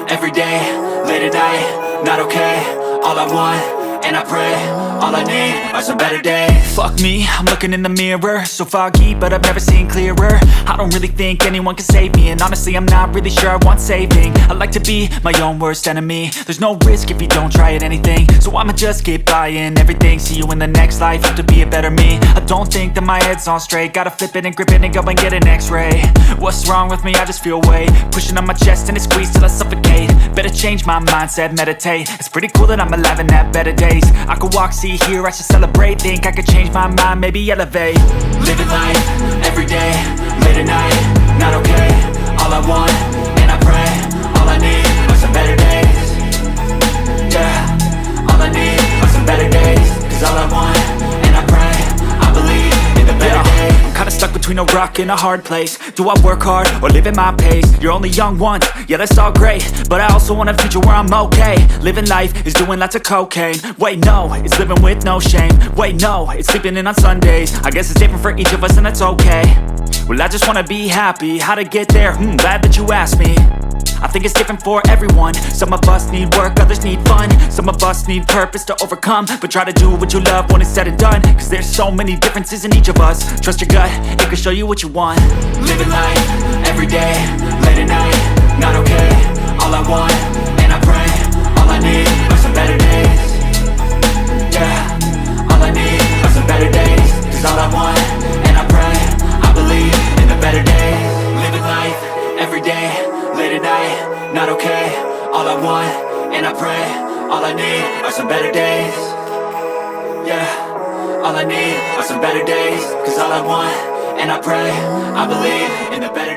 every day, late at night, not okay. All I want, and I pray, all I need are some better days. Fuck me, I'm looking in the mirror, so foggy, but I've never seen clearer. I don't really think anyone can save me, and honestly I'm not really sure I want saving. I like to be my own worst enemy. There's no risk if you don't try at anything, so I'ma just keep buying everything. See you in the next life, have to be a better me. I don't think that my head's on straight, gotta flip it and grip it and go and get an x-ray. What's wrong with me? I just feel weight pushing on my chest and it squeezes till I suffocate. Better change my mindset, meditate. It's pretty cool that I'm alive and have better days. I could walk, see, hear, I should celebrate. Think I could change my mind, maybe elevate. Living life, every day, late at night, not okay. All I want, and I pray, all I need are some better days. Yeah, all I need are some better days. Cause all I want, and I pray, I believe in the better days. I'm kinda stuck between a rock and a hard place. Do I work hard or live at my pace? You're only young once, yeah that's all great, but I also want a future where I'm okay. Living life is doing lots of cocaine. Wait no, it's living with no shame. Wait no, it's sleeping in on Sundays. I guess it's different for each of us and that's okay. Well I just wanna be happy, how to get there? Glad that you asked me. I think it's different for everyone. Some of us need work, others need fun. Some of us need purpose to overcome. But try to do what you love when it's said and done. Cause there's so many differences in each of us. Trust your gut, it can show you what you want. Living life, every day, late at night, not okay. All I want, and I pray, all I need are some better days. Yeah, all I need are some better days. Cause all I want, and I pray, I believe in the better days. Living life, every day, late at night, not okay. All I want, and I pray, all I need are some better days. Yeah, all I need are some better days. Cause all I want, and I pray, I believe in the better days.